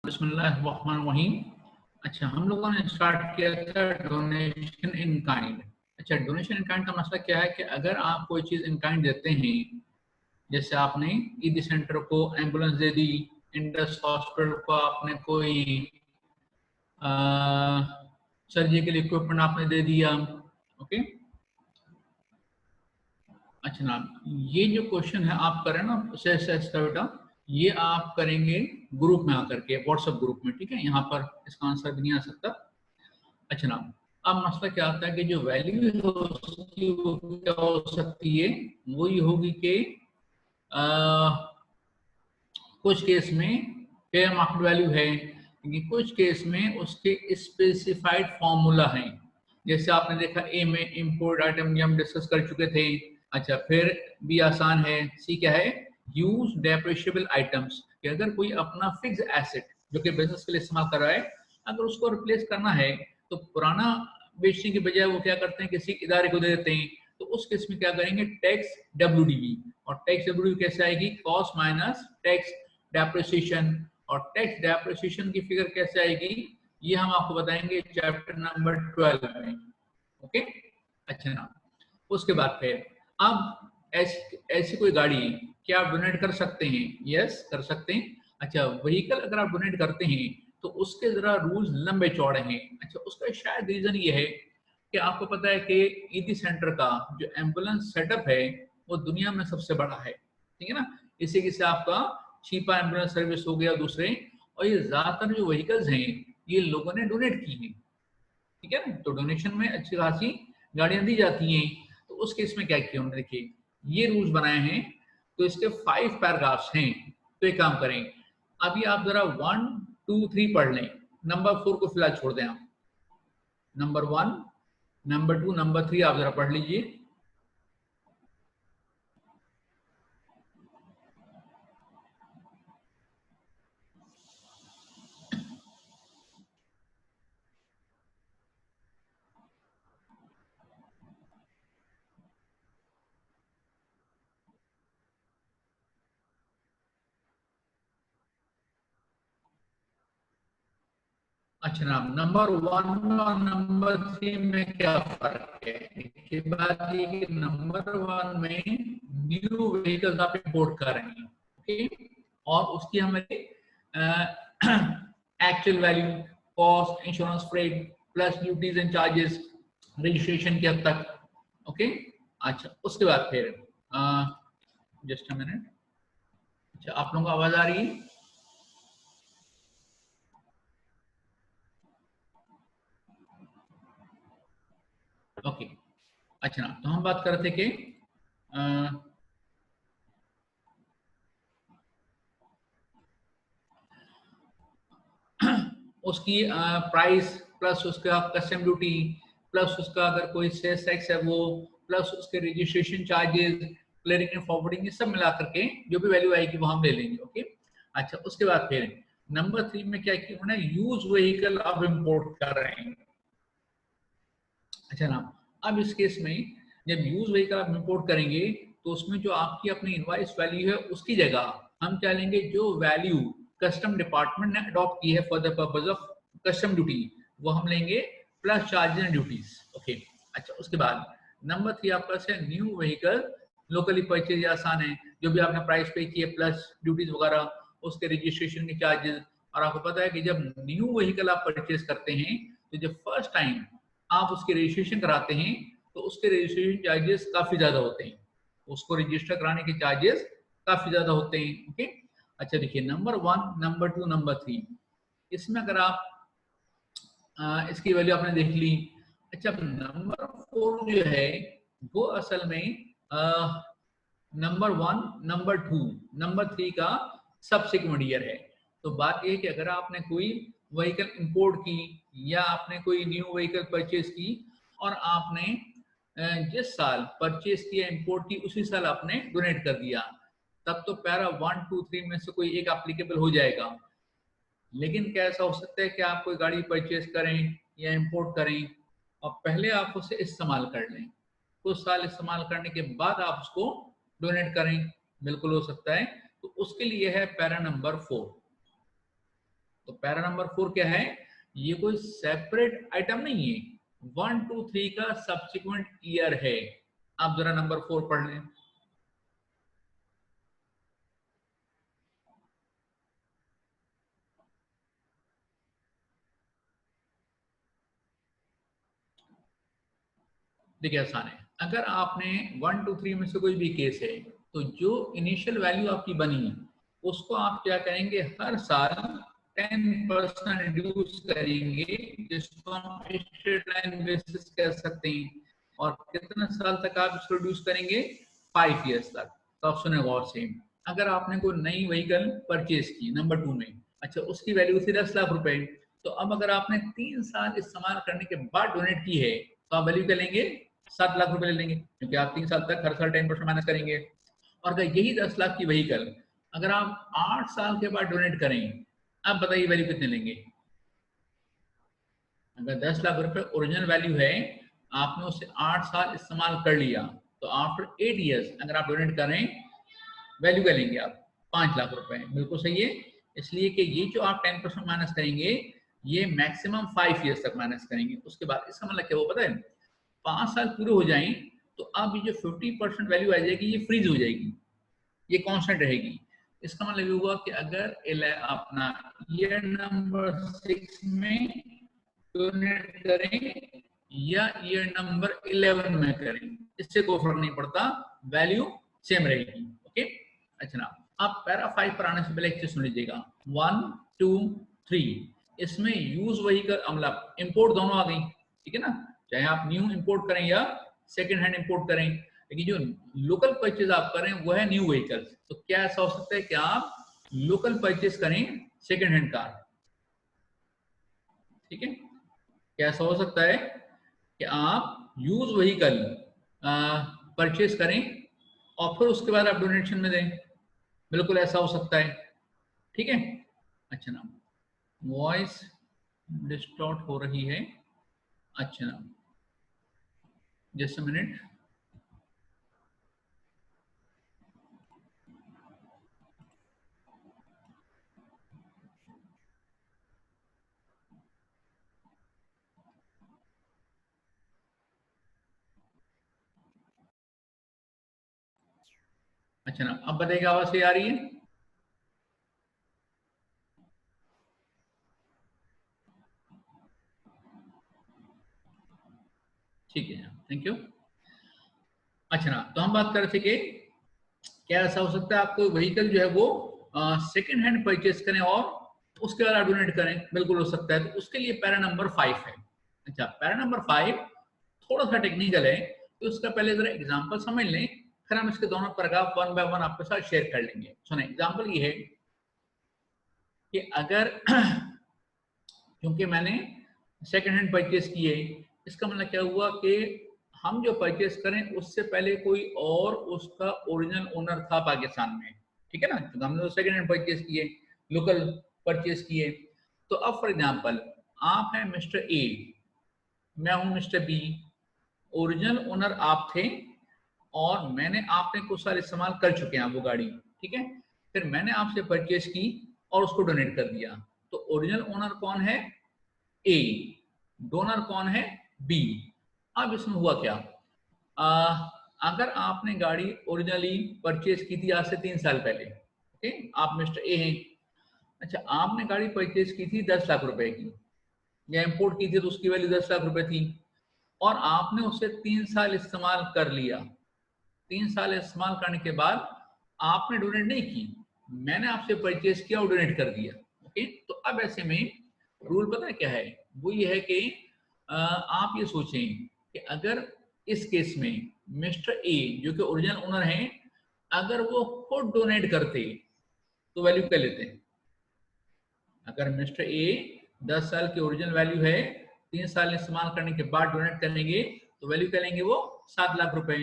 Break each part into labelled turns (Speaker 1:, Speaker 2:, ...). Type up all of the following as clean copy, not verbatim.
Speaker 1: बिस्मिल्लाहिर्रहमानिर्रहीम। अच्छा, हम लोगों ने स्टार्ट किया था डोनेशन इन काइंड। अच्छा, डोनेशन इन काइंड का मसला क्या है कि अगर आप कोई चीज़ इन काइंड देते हैं, जैसे आपने ईदी सेंटर को एम्बुलेंस दे दी, इंडस हॉस्पिटल को आपने कोई सर्जिकल इक्विपमेंट आपने दे दिया, ओके। अच्छा ना, ये जो क्वेश्चन है आप करें ना का बेटा, ये आप करेंगे ग्रुप में आकर के, व्हाट्सएप ग्रुप में, ठीक है। यहाँ पर इसका आंसर भी नहीं आ सकता। अच्छा ना, अब मसला क्या आता है कि जो वैल्यू है उसकी वो क्या हो सकती है, वो ये होगी कि कुछ केस में फेयर मार्केट वैल्यू है, लेकिन कुछ केस में उसके स्पेसिफाइड फॉर्मूला हैं। जैसे आपने देखा ए में इंपोर्ट आइटम ये हम डिस्कस कर चुके थे। अच्छा, फिर भी आसान है, सी क्या है, यूज डेप्रिशिएबल आइटम्स, कि अगर कोई अपना फिक्स एसेट जो कि बिजनेस के लिए इस्तेमाल कर रहा है, अगर उसको रिप्लेस करना है तो पुराना बेचने के बजाय वो क्या करते हैं, किसी इदारे को दे देते हैं। तो उस केस में क्या करेंगे, टैक्स डब्ल्यूडीवी, और टैक्स डब्ल्यूडीवी कैसे आएगी, कॉस्ट माइनस टैक्स डेप्रिसिएशन, और टैक्स डेप्रिसिएशन की फिगर कैसे आएगी, ये हम आपको बताएंगे चैप्टर नंबर 12 में, ओके। अच्छा ना, उसके बाद फिर अब ऐसी कोई गाड़ी क्या आप डोनेट कर सकते हैं, यस कर सकते हैं। अच्छा, व्हीकल अगर आप डोनेट करते हैं तो उसके जरा रूल्स लंबे चौड़े हैं। अच्छा, उसका शायद रीजन ये है कि आपको पता है कि ईदी सेंटर का जो एम्बुलेंस सेटअप है वो दुनिया में सबसे बड़ा है, ठीक है ना। इसी से आपका छिपा एम्बुलेंस सर्विस हो गया दूसरे, और ये ज्यादातर जो व्हीकल्स हैं ये लोगों ने डोनेट की हैं, ठीक है ना। तो डोनेशन में अच्छी खासी गाड़ियां दी जाती हैं। तो उस केस में क्या किया उन्होंने, देखिए ये रूल्स बनाए हैं, तो इसके 5 पैराग्राफ्स हैं। तो एक काम करें, अभी आप जरा 1, 2, 3 पढ़ लें, नंबर 4 को फिलहाल छोड़ दें आप। नंबर 1, नंबर 2, नंबर 3 आप जरा पढ़ लीजिए। अच्छा ना, नंबर 1 और नंबर 3 में क्या फर्क है, देखिए बात ये कि नंबर 1 में न्यू व्हीकल्स आप इंपोर्ट कर रहे हैं, ओके, और उसकी हमें actual value, cost, insurance, freight plus duties and charges, registration के हद तक, ओके। अच्छा, उसके बाद फिर जस्ट अ मिनट। अच्छा, आप लोगों को आवाज आ रही है, ओके। अच्छा ना, तो हम बात कर रहे थे कि उसकी प्राइस प्लस उसका कस्टम ड्यूटी प्लस उसका अगर कोई सेल्स टैक्स है वो, प्लस उसके registration charges, clearing and forwarding, ये सब मिला करके जो भी वैल्यू आएगी वो हम ले लेंगे, ओके। अच्छा, उसके बाद फिर नंबर 3 में क्या किया उन्होंने, यूज व्हीकल अब इंपोर्ट कर रहे हैं। अच्छा ना, अब इस केस में जब यूज व्हीकल आप इंपोर्ट करेंगे तो उसमें जो आपकी अपनी इनवॉइस वैल्यू है उसकी जगह हम क्या लेंगे, जो वैल्यू कस्टम डिपार्टमेंट ने अडॉप्ट की है for the purpose of custom duty, वो हम लेंगे plus charges and duties, okay. अच्छा, उसके बाद नंबर 3 आपका है न्यू व्हीकल लोकली परचेज, आसान है, जो भी आपने प्राइस पे की है प्लस ड्यूटीज वगैरह, उसके रजिस्ट्रेशन के चार्जेस। और आपको पता है कि जब न्यू व्हीकल आप परचेज करते हैं तो जब फर्स्ट टाइम आप उसके रजिस्ट्रेशन कराते हैं तो उसके रजिस्ट्रेशन चार्जेस काफी ज्यादा होते हैं, उसको रजिस्टर कराने के चार्जेस काफी ज्यादा होते हैं, ओके। अच्छा, देखिए नंबर 1, नंबर 2, नंबर 3, इसमें अगर आप इसकी वैल्यू आपने देख ली। अच्छा, नंबर 4 जो है वो असल में नंबर 1, नंबर 2, नंबर 3 का सबसिक्वेंट ईयर है। तो बात यह है कि अगर आपने कोई व्हीकल इंपोर्ट की या आपने कोई न्यू व्हीकल परचेज की और आपने जिस साल परचेज किया इंपोर्ट की उसी साल आपने डोनेट कर दिया, तब तो पैरा 1, 2, 3 में से कोई एक एप्लीकेबल हो जाएगा। लेकिन क्या ऐसा हो सकता है कि आप कोई गाड़ी परचेज करें या इंपोर्ट करें और पहले आप उसे इस्तेमाल कर लें, कुछ साल इस्तेमाल करने के बाद आप उसको डोनेट करें, बिल्कुल हो सकता है। तो उसके लिए है पैरा नंबर 4, तो पैरा नंबर 4 क्या है, ये कोई सेपरेट आइटम नहीं है, 1 2 3 का सब्सिक्वेंट ईयर है। आप जरा नंबर 4 पढ़ लें। देखिए आसान है, अगर आपने 1 2 3 में से कोई भी केस है, तो जो इनिशियल वैल्यू आपकी बनी है उसको आप क्या करेंगे, हर साल 10% रिड्यूस करेंगे, जिसको हम स्ट्रेट लाइन बेसिस कह सकते हैं। और कितने साल तक आप इसको रिड्यूस करेंगे, 5 ईयर्स तक। तो आप सुने गौर से, अगर आपने कोई नई व्हीकल परचेज की नंबर 2 में, अच्छा उसकी वैल्यू थी 10 लाख रुपए, तो अब अगर आपने 3 साल इस्तेमाल करने के बाद डोनेट की है, तो आप वैल्यू क्या लेंगे, 7 लाख रुपए ले लेंगे, क्योंकि आप 3 साल तक हर साल 10% माइनस करेंगे। और अगर यही 10 लाख की व्हीकल अगर आप 8 साल के बाद डोनेट करें, अब बताइए वैल्यू कितने लेंगे। अगर 10 लाख रुपए ओरिजिनल वैल्यू है, आपने उसे 8 साल इस्तेमाल कर लिया, तो आफ्टर 8 इयर्स अगर आप डोनेट करें, वैल्यू क्या लेंगे आप, 5 लाख रुपए। बिल्कुल सही है, इसलिए कि ये जो आप 10% माइनस करेंगे, ये मैक्सिमम 5 इयर्स तक माइनस करेंगे। उसके बाद इसका मतलब क्या, वो पता है, 5 साल पूरे हो जाएं तो अब ये जो 50% वैल्यू आ जाएगी, ये फ्रीज हो जाएगी, ये कांस्टेंट रहेगी। इसका मतलब ये हुआ कि अगर अपना ईयर नंबर 6 में डोनेट करें या ईयर नंबर 11 में करें, इससे कोई फर्क नहीं पड़ता, वैल्यू सेम रहेगी। ओके, अच्छा ना, आप पैरा 5 पर आने से पहले एक चीज सुन लीजिएगा, 1 2 3 इसमें यूज व्हीकल मतलब इंपोर्ट दोनों आ गई, ठीक है ना, चाहे आप न्यू इंपोर्ट करें या सेकेंड हैंड इंपोर्ट करें, लेकिन जो लोकल परचेज आप करें वो है न्यू व्हीकल्स। तो क्या ऐसा हो सकता है कि आप लोकल परचेज करें सेकेंड हैंड कार, ठीक है, क्या ऐसा हो सकता है कि आप यूज व्हीकल परचेज करें और फिर उसके बाद आप डोनेशन में दें, बिल्कुल ऐसा हो सकता है, ठीक है। अच्छा ना, वॉइस डिस्टॉर्ट हो रही है, अच्छा ना, जस्ट अ मिनट। अच्छा ना, अब बताइए आवाज सही आ रही है। ठीक है, थैंक यू। अच्छा ना, तो हम बात कर रहे थे कि क्या ऐसा हो सकता है आपको व्हीकल जो है वो सेकेंड हैंड परचेज करें और उसके बाद आप डोनेट करें, बिल्कुल हो सकता है। तो उसके लिए पैरा नंबर 5 है। अच्छा, पैरा नंबर 5 थोड़ा सा टेक्निकल है, तो उसका पहले जरा एग्जांपल समझ लें, फिर हम इसके दोनों पैराग्राफ 1 बाय 1 आपके साथ शेयर कर लेंगे। सुने, एग्जांपल ये है कि अगर क्योंकि मैंने सेकेंड हैंड परचेज किए, इसका मतलब क्या हुआ कि हम जो परचेज करें उससे पहले कोई और उसका ओरिजिनल ओनर था पाकिस्तान में, ठीक है ना, तो हमने तो सेकेंड हैंड परचेज किए, लोकल परचेज किए। तो अब फॉर एग्जांपल आप हैं मिस्टर ए, मैं हूं मिस्टर बी, ओरिजिनल ओनर आप थे और मैंने आपने कुछ साल इस्तेमाल कर चुके हैं वो गाड़ी, ठीक है, फिर मैंने आपसे परचेज की और उसको डोनेट कर दिया। तो ओरिजिनल ओनर कौन है, ए, डोनर कौन है, बी। अब इसमें हुआ क्या, अगर आपने गाड़ी ओरिजिनली परचेज की थी आज से 3 साल पहले, ओके, आप मिस्टर ए हैं, अच्छा आपने गाड़ी परचेज की थी 10 लाख रुपए की, या इंपोर्ट की थी तो उसकी वैल्यू 10 लाख रुपए थी, और आपने उसे 3 साल इस्तेमाल कर लिया। 3 साल इस्तेमाल करने के बाद आपने डोनेट नहीं की, मैंने आपसे परचेज किया और डोनेट कर दिया। ओके, तो अब ऐसे में रूल पता है क्या है, वो ये है कि आप ये सोचें कि अगर इस केस में मिस्टर ए जो कि ओरिजिनल ओनर हैं, अगर वो खुद डोनेट करते तो वैल्यू क्या लेते हैं। अगर मिस्टर ए 10 साल की ओरिजिनल वैल्यू है, 3 साल इस्तेमाल करने के बाद डोनेट करेंगे, तो वैल्यू क्या लेंगे, वो 7 लाख रुपए।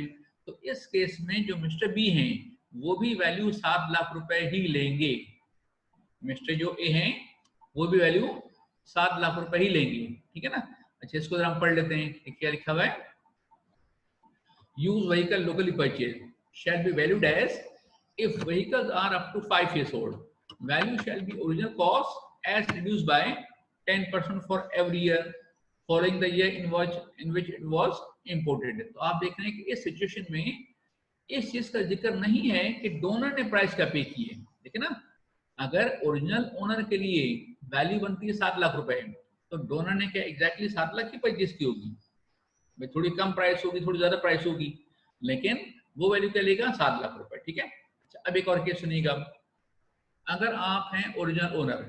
Speaker 1: तो इस केस में जो मिस्टर बी हैं वो भी वैल्यू 7 लाख रुपए ही लेंगे, मिस्टर जो ए हैं वो भी वैल्यू 7 लाख रुपए ही लेंगे, ठीक है ना। अच्छा, इसको जरा हम पढ़ लेते हैं, क्या लिखा हुआ है, use vehicle locally purchase shall be valued as if vehicles are up to 5 years old, value shall be original cost as reduced by 10% for every year following the year in which it was imported। तो आप देख रहे हैं कि इस situation में इस चीज का जिक्र नहीं है कि डोनर ने प्राइस क्या पे की है। देखिए ना, अगर ओरिजिनल ओनर के लिए वैल्यू बनती है 7 लाख रुपए, तो डोनर ने क्या एग्जैक्टली 7 लाख की परचेज की होगी? थोड़ी कम प्राइस होगी, थोड़ी ज्यादा प्राइस होगी, लेकिन वो वैल्यू क्या लेगा? 7 लाख रुपए। ठीक है। अच्छा, अब एक और केस सुनिएगा। अगर आप हैं ओरिजिनल ओनर,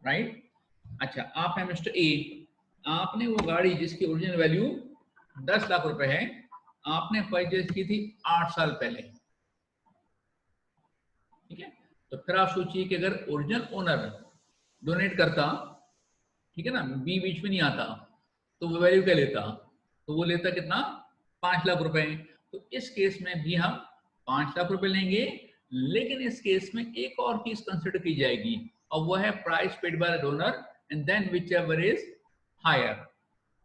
Speaker 1: राइट, अच्छा आप हैं मिस्टर ए, आपने वो गाड़ी जिसकी ओरिजिनल वैल्यू 10 लाख रुपए है, आपने परचेज की थी 8 साल पहले। ठीक है। तो फिर आप सोचिए कि अगर ओरिजिनल ओनर डोनेट करता, ठीक है ना, बी बीच में नहीं आता, तो वो वैल्यू क्या लेता? तो वो लेता कितना? 5 लाख रुपए। तो इस केस में भी हम 5 लाख रुपए लेंगे, लेकिन इस केस में एक और चीज कंसिडर की जाएगी, और वो है price paid by the donor and then whichever is higher.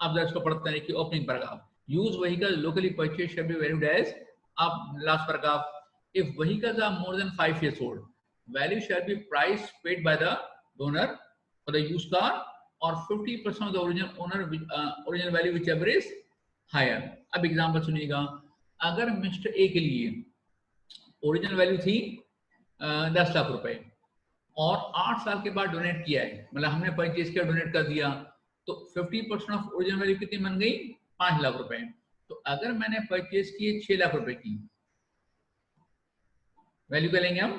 Speaker 1: अब इसको पढ़ते हैं कि opening paragraph, use vehicle locally purchase shall be valued as, अब last paragraph, if vehicles are more than 5 years old, value shall be price paid by the donor for the used car or 50% of the original value whichever is higher। अब example सुनिएगा। अगर mister A के लिए original value थी 10 लाख रुपए और 8 साल के बाद डोनेट किया है, मतलब हमने परचेज किया, डोनेट कर दिया, तो 50% ऑफ ओरिजिनल वैल्यू कितनी बन गई? 5 लाख रुपए। तो अगर मैंने परचेज किए 6 लाख रुपए की, वैल्यू क्या लेंगे हम?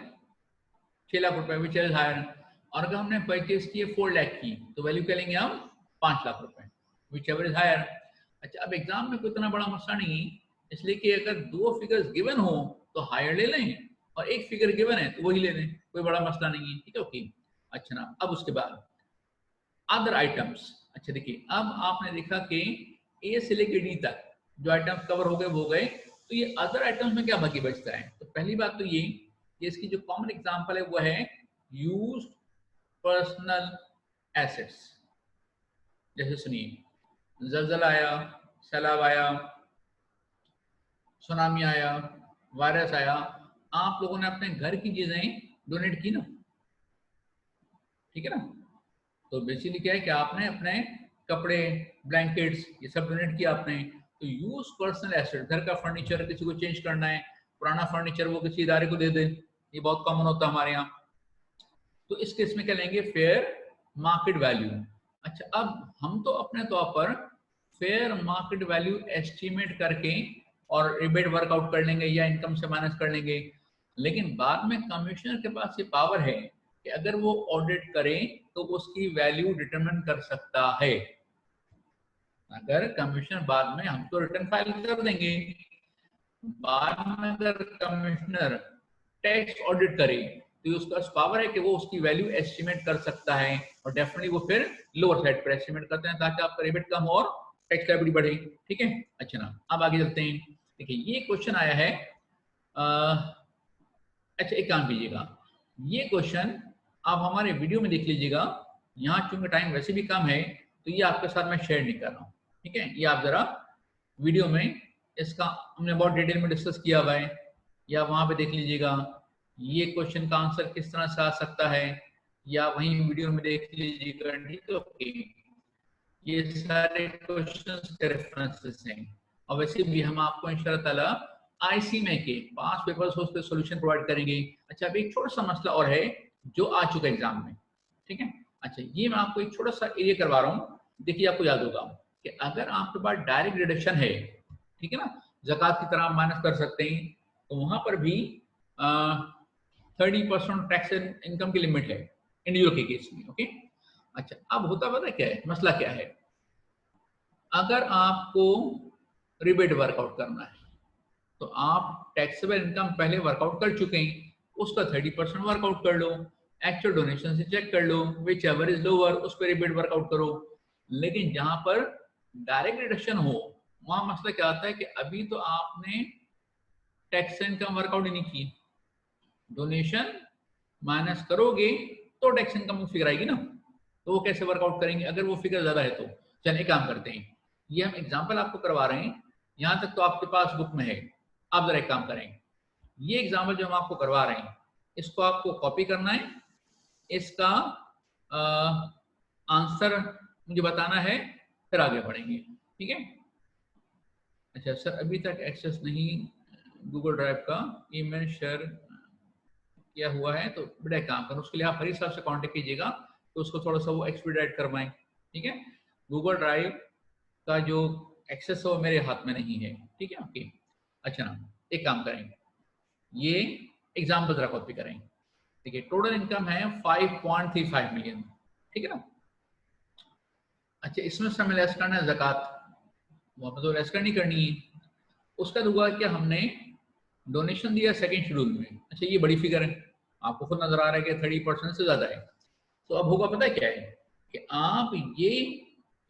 Speaker 1: 6 लाख रुपए विच इज हायर। और अगर हमने परचेज किए 4 लाख की, तो वैल्यू क्या लेंगे हम? 5 लाख रुपए विच एवर इज हायर। अच्छा, अब एग्जाम में कोई इतना बड़ा मसला नहीं, इसलिए कि अगर दो फिगर्स गिवन हो तो हायर ले लें, और एक फिगर गिवन है तो वही ले लें, कोई बड़ा मसला नहीं है। ठीक है, ओके। अच्छा ना, अब उसके बाद अदर आइटम्स। अच्छा देखिए, अब आपने देखा कि ए से लेकर डी तक जो आइटम्स कवर हो गए वो गए, तो ये अदर आइटम्स में क्या बाकी बचता है? तो पहली बात तो ये कि इसकी जो कॉमन एग्जांपल है वो है यूज्ड पर्सनल एसेट्स। जैसे सुनिए, जलजला आया, सैलाब आया, सुनामी आया, वायरस आया, आप लोगों ने अपने घर की चीजें डोनेट की ना, ठीक है ना। तो बेसिकली क्या है कि आपने अपने कपड़े, ब्लैंकेट्स, ये सब डोनेट किया आपने। तो यूज पर्सनल एसेट, घर का फर्नीचर किसी को चेंज करना है, पुराना फर्नीचर वो किसी इदारे को दे दे, ये बहुत कॉमन होता है हमारे यहाँ। तो इस केस में क्या लेंगे? Fair market value. अच्छा, अब हम तो अपने तौर पर फेयर मार्केट वैल्यू एस्टिमेट करके और रिबेट वर्कआउट कर लेंगे या इनकम से माइनस कर लेंगे, लेकिन बाद में कमिश्नर के पास ये पावर है कि अगर वो ऑडिट करे तो उसकी वैल्यू डिटरमिन कर सकता है। अगर कमिश्नर बाद में, हम तो रिटर्न फाइल कर देंगे, बाद में अगर कमिश्नर टैक्स ऑडिट करे तो उसका पावर है कि वो उसकी वैल्यू एस्टिमेट कर सकता है, और डेफिनेटली वो फिर लोअर साइड पर एस्टिमेट करते हैं ताकि आपका रिबेट कम और टैक्स लायबिलिटी बढ़े। ठीक है। अच्छा ना, अब आगे चलते हैं। देखिए, ये क्वेश्चन आया है, अच्छा एक काम कीजिएगा, ये क्वेश्चन आप हमारे वीडियो में देख लीजिएगा, यहाँ चूंकि टाइम वैसे भी कम है तो ये आपके साथ मैं शेयर नहीं कर रहा हूँ। ठीक है, ये आप जरा वीडियो में इसका हमने बहुत डिटेल में डिस्कस किया हुआ है, या वहां पे देख लीजिएगा ये क्वेश्चन का आंसर किस तरह से आ सकता है, या वहीं वीडियो में देख लीजिएगा। ठीक है, ओके। ये सारे क्वेश्चंस के रेफरेंसेस हैं, और वैसे भी हम आपको इंशाल्लाह ताला आईसी में के 5 पेपर्स उसके सॉल्यूशन प्रोवाइड करेंगे। अच्छा, अभी एक छोटा सा मसला और है जो आ चुका है एग्जाम में। ठीक है। अच्छा, ये मैं आपको एक छोटा सा एरिया करवा रहा हूँ। देखिए, आपको याद होगा कि अगर आपके पास डायरेक्ट डिडक्शन है, ठीक है ना, ज़कात की तरह माइनस कर सकते हैं, तो वहां पर भी 30% टैक्स इनकम की लिमिट है इंडिविजुअल के केस में। ओके। अच्छा, अब होता पता क्या है, मसला क्या है? अगर आपको रिबेट वर्कआउट करना है तो आप टैक्सेबल इनकम पहले वर्कआउट कर चुके हैं, उसका 30% वर्कआउट कर लो, एक्चुअल डोनेशन से चेक कर लो, विच एवर इज लोअर उस पर रिबेट वर्कआउट करो। लेकिन जहां पर डायरेक्ट डिडक्शन हो वहां मसला क्या आता है कि अभी तो आपने टैक्स इनकम वर्कआउट ही नहीं की, डोनेशन माइनस करोगे तो टैक्स इनकम की फिगर आएगी ना, तो वो कैसे वर्कआउट करेंगे अगर वो फिगर ज्यादा है तो? चलिए काम करते हैं, ये हम एग्जांपल आपको करवा रहे हैं, यहां तक तो आपके पास बुक में है। आप जरा एक काम करें, ये एग्जाम्पल जो हम आपको करवा रहे हैं इसको आपको कॉपी करना है, इसका आंसर मुझे बताना है, फिर आगे बढ़ेंगे, ठीक है। अच्छा सर, अभी तक एक्सेस नहीं गूगल ड्राइव का, ईमेल शेयर किया हुआ है, तो बड़ा काम करो, उसके लिए आप हरी साहब से कांटेक्ट कीजिएगा, तो उसको थोड़ा सा वो एक्सपीडाइट करवाएं, ठीक है। गूगल ड्राइव का जो एक्सेस है वो मेरे हाथ में नहीं है, ठीक है। ओके, अच्छा ना, एक काम करें, ये एग्जाम्पल जरा कॉपी करें। देखिए टोटल इनकम है 5.35 मिलियन, ठीक है ना। अच्छा, इसमें से हमें लेस करना है ज़कात, वो हमें तो लेस करनी करनी है। उसका दूंगा कि हमने डोनेशन दिया सेकंड शेड्यूल में, अच्छा ये बड़ी फिगर है, आपको खुद नजर आ रहा है कि 30% से ज्यादा है। तो अब होगा पता है क्या है कि आप ये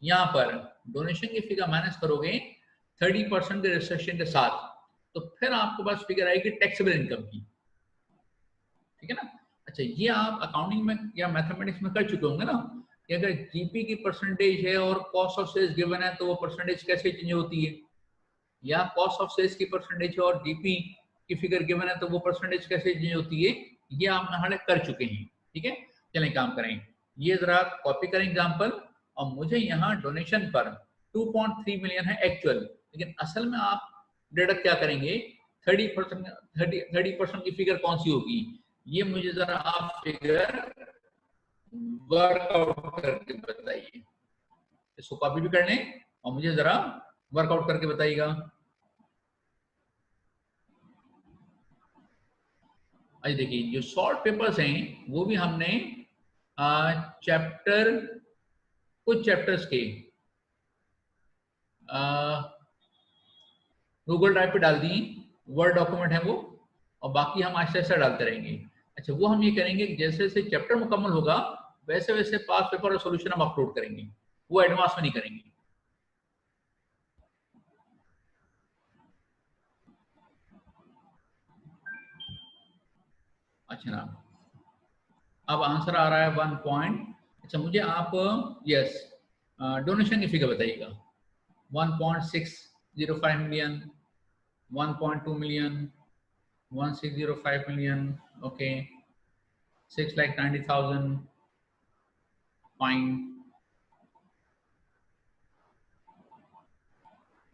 Speaker 1: यहाँ पर डोनेशन की फिगर माइनस करोगे 30% के रिस्ट्रिक्शन के साथ, तो फिर आपके पास फिगर आएगी टैक्सेबल इनकम की, ठीक है ना। अच्छा, ये आप अकाउंटिंग में या मैथमेटिक्स में कर चुके होंगे ना कि अगर जीपी की परसेंटेज है और कॉस्ट ऑफ सेल्स गिवन है तो वो परसेंटेज कैसे चेंज होती है, या कॉस्ट ऑफ सेल्स की परसेंटेज और जीपी की फिगर गिवन है तो वो परसेंटेज कैसे चेंज होती है, ये आप नाले कर चुके हैं, ठीक है। चलें काम करें, ये जरा कॉपी करें एग्जांपल, और मुझे यहाँ डोनेशन पर 2.3 मिलियन है एक्चुअल, लेकिन असल में आप डिडक्ट क्या करेंगे, 30% 30% की फिगर कौन सी होगी, ये मुझे जरा आप फिगर वर्कआउट करके बताइए। इसको कॉपी भी कर लें और मुझे जरा वर्कआउट करके बताइएगा। अच्छा देखिए, जो शॉर्ट पेपर्स हैं वो भी हमने चैप्टर, कुछ चैप्टर्स के गूगल ड्राइव पे डाल दिए, वर्ड डॉक्यूमेंट है वो, और बाकी हम आहिस्ता आहिस्ता डालते रहेंगे। अच्छा, वो हम ये करेंगे कि जैसे जैसे चैप्टर मुकम्मल होगा वैसे वैसे पास पेपर और सोल्यूशन हम अपलोड करेंगे, वो एडवांस में नहीं करेंगे। अच्छा ना, अब आंसर आ रहा है 1 पॉइंट। अच्छा मुझे आप यस डोनेशन की फिगर बताइएगा। 1.605 million, 1.2 million, 1605 million, okay, 6,90,000, fine.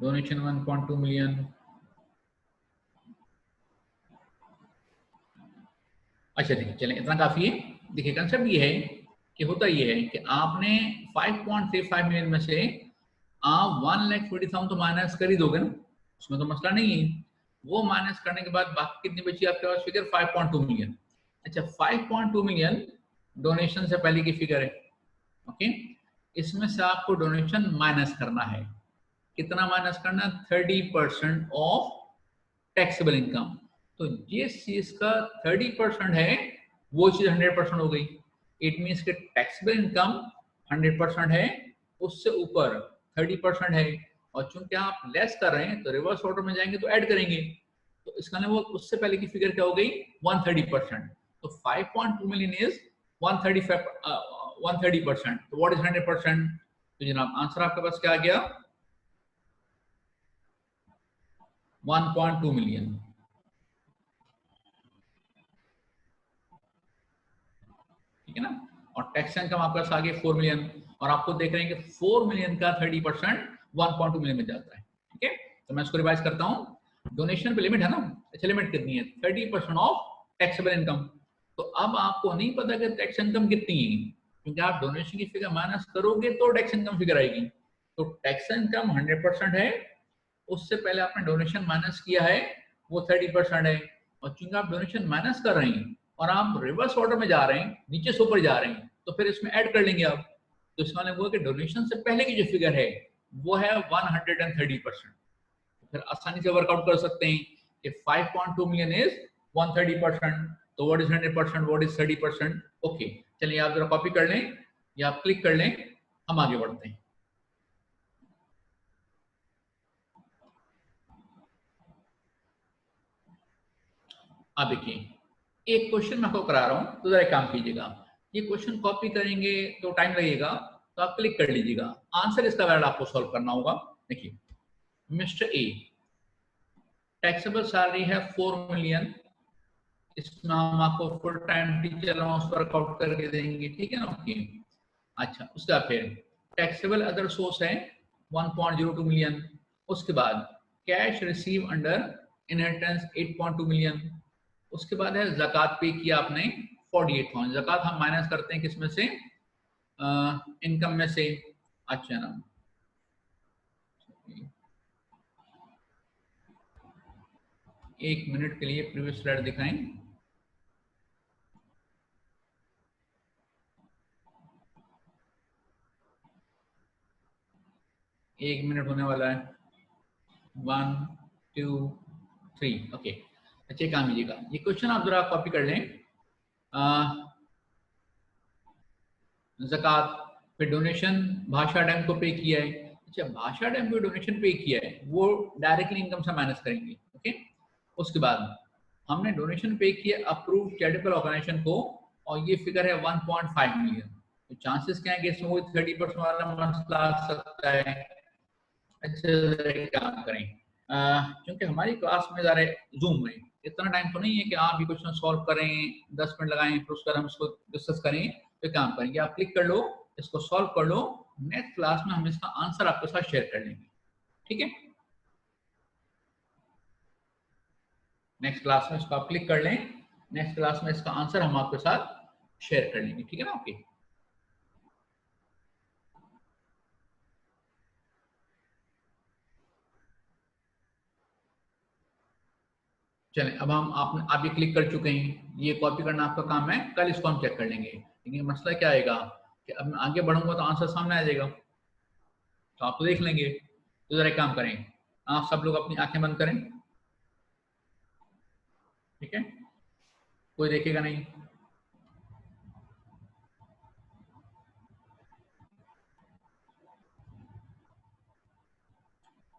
Speaker 1: Donation 1.2 million. अच्छा देखिए, चलें इतना काफी है। देखिए कंसेप्ट ये है कि होता ये है कि आपने 5.35 मिलियन में से आप 1,40,000 तो माइनस कर ही दोगे ना, उसमें तो मसला नहीं है। वो माइनस करने के बाद बाकी कितनी बची आपके पास फिगर, 5.2 मिलियन। अच्छा, 5.2 मिलियन डोनेशन से पहले की फिगर है, ओके। इसमें से आपको डोनेशन माइनस करना है, कितना माइनस करना, 30% ऑफ टैक्सेबल इनकम। तो जिस चीज का 30% है वो चीज 100% हो गई। इट मीन्स कि टैक्सेबल इनकम 100% है, उससे ऊपर 30% है, और चूंकि आप लेस कर रहे हैं तो रिवर्स ऑर्डर में जाएंगे तो ऐड करेंगे, तो इसका वो उससे पहले की फिगर क्या हो गई, 130%। तो 5.2 मिलियन इज 130%। तो व्हाट इज 100%, तो जनाब आंसर आपके पास क्या आ गया, 1.2 मिलियन, ठीक है ना। और टैक्स इनकम आपके पास आ गया 4 मिलियन, और आपको देख रहे हैं कि 4 मिलियन का 30% 1.2 मिलियन में जाता है, ठीक है। तो मैं इसको रिवाइज करता हूँ, डोनेशन पे लिमिट है ना, अच्छा लिमिट कितनी है, 30% ऑफ टैक्सेबल इनकम। तो अब आपको नहीं पता कि टैक्स इनकम कितनी है, क्योंकि आप डोनेशन की फिगर माइनस करोगे तो टैक्स इनकम फिगर आएगी। तो टैक्स इनकम 100% है, उससे पहले आपने डोनेशन माइनस किया है वो 30% है, और चूंकि आप डोनेशन माइनस कर रहे हैं और आप रिवर्स ऑर्डर में जा रहे हैं, नीचे से ऊपर जा रहे हैं, तो फिर इसमें ऐड कर लेंगे आप। तो इसका मतलब वो कि डोनेशन से पहले की जो फिगर है वो है 130%। फिर आसानी से वर्कआउट कर सकते हैं कि 5.2 मिलियन इज 130%, तो what is 100%, what is 30%। Okay, चलिए आप जरा कॉपी कर लें या आप क्लिक कर लें, हम आगे बढ़ते हैं। आप देखिए, एक क्वेश्चन मैं आपको करा रहा हूं, तो जरा एक काम कीजिएगा, ये क्वेश्चन कॉपी करेंगे तो टाइम लगेगा, तो आप क्लिक कर लीजिएगा, आंसर इसका वैलिड आपको सॉल्व करना होगा। देखिए, मिस्टर ए, टैक्सेबल सैलरी है 4 मिलियन, इसमें हम आपको full time teacher allowance workout करके देंगे, ठीक है ना। ओके, अच्छा, उसका फिर टैक्सेबल अदर सोर्स है 1.02 मिलियन। उसके बाद cash receive under inheritance 8.2 million. उसके बाद है ज़कात पे किया आपने 48,000। ज़कात हम माइनस करते हैं किसमें से, इनकम में से। अच्छा ना, एक मिनट के लिए प्रीवियस स्लाइड दिखाएं। एक मिनट होने वाला है। 1 2 3 ओके। अच्छा, काम कीजिएगा, ये क्वेश्चन आप जरा कॉपी कर लें। ज़कात, फिर डोनेशन भाषा डैम को पे किया है। अच्छा, भाषा डैम को डोनेशन पे किया है वो डायरेक्टली इनकम से माइनस करेंगे। ओके, उसके बाद हमने डोनेशन पे किया अप्रूव चैरिटेबल ऑर्गेनाइजेशन को, और ये फिगर है 1.5 मिलियन। तो चांसेस क्या है कि इसमें वो 30% वाला मसला आ सकता है। अच्छा, एक काम करें, क्योंकि हमारी क्लास में ज़रा जूम में इतना टाइम तो नहीं है कि आप भी क्वेश्चन सॉल्व करें, 10 मिनट लगाएं, फिर उसका हम इसको डिस्कस करें। तो काम करेंगे, आप क्लिक कर लो, इसको सॉल्व कर लो, नेक्स्ट क्लास में हम इसका आंसर आपके साथ शेयर कर लेंगे। ठीक है, नेक्स्ट क्लास में इसको आप क्लिक कर लें, नेक्स्ट क्लास में इसका आंसर हम आपके साथ शेयर कर लेंगे। ठीक है ना, ओके। चलें, अब हम आप ये क्लिक कर चुके हैं, ये कॉपी करना आपका काम है, कल इसको हम चेक कर लेंगे। लेकिन मसला क्या आएगा कि अब मैं आगे बढ़ूंगा तो आंसर सामने आ जाएगा, तो आप तो देख लेंगे। तो जरा एक काम करें, आप सब लोग अपनी आंखें बंद करें। ठीक है, कोई देखेगा नहीं।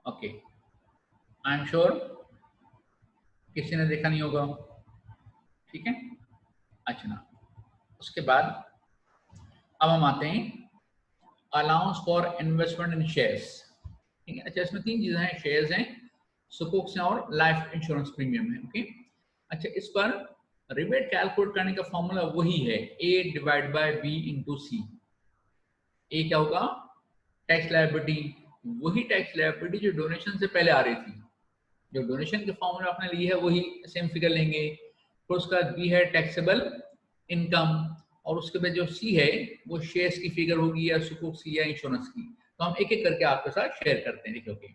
Speaker 1: ओके, आई एम श्योर किसी ने देखा नहीं होगा। ठीक है, अच्छा ना, उसके बाद अब हम आते हैं allowance for investment in shares. ठीक है, अच्छा, इसमें तीन चीजें हैं, शेयर्स हैं, सुकूक्स हैं, और लाइफ इंश्योरेंस प्रीमियम है। ओके, अच्छा, इस पर रिबेट कैलकुलेट करने का फॉर्मूला वही है, A divide by B into C. A क्या होगा, टैक्स लायबिलिटी, वही टैक्स लायबिलिटी जो डोनेशन से पहले आ रही थी। जो डोनेशन के फॉर्मूला आपने ली है वही सेम फिगर लेंगे। फिर उसका बी है टैक्सेबल इनकम, और उसके बाद जो सी है वो शेयर्स की फिगर होगी, या सुकूक सी, या इंश्योरेंस की। तो हम एक एक करके आपके साथ शेयर करते हैं। देखिए, ओके,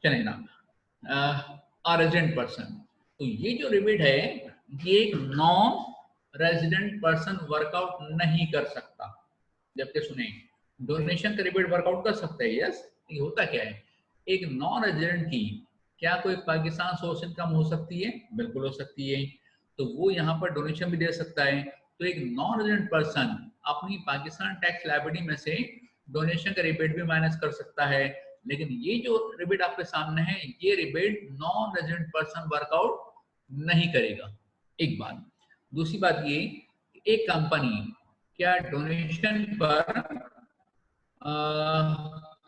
Speaker 1: चलें ना। रेजिडेंट पर्सन, तो ये जो रिबेट है ये एक नॉन रेजिडेंट पर्सन वर्कआउट नहीं कर सकता। जबकि सुने, डोनेशन का रिबेट वर्कआउट कर सकता है, यस। ये होता क्या है, एक नॉन रेजिडेंट की क्या कोई पाकिस्तान सोर्स इनकम हो सकती है, बिल्कुल हो सकती है। तो वो यहाँ पर डोनेशन भी दे सकता है। तो एक नॉन रेजिडेंट पर्सन अपनी पाकिस्तान टैक्स लायबिलिटी में से डोनेशन का रिबेट भी माइनस कर सकता है। लेकिन ये जो रिबेट आपके सामने है, ये rebate non resident person workout नहीं करेगा, एक बात। दूसरी बात ये, एक कंपनी क्या डोनेशन पर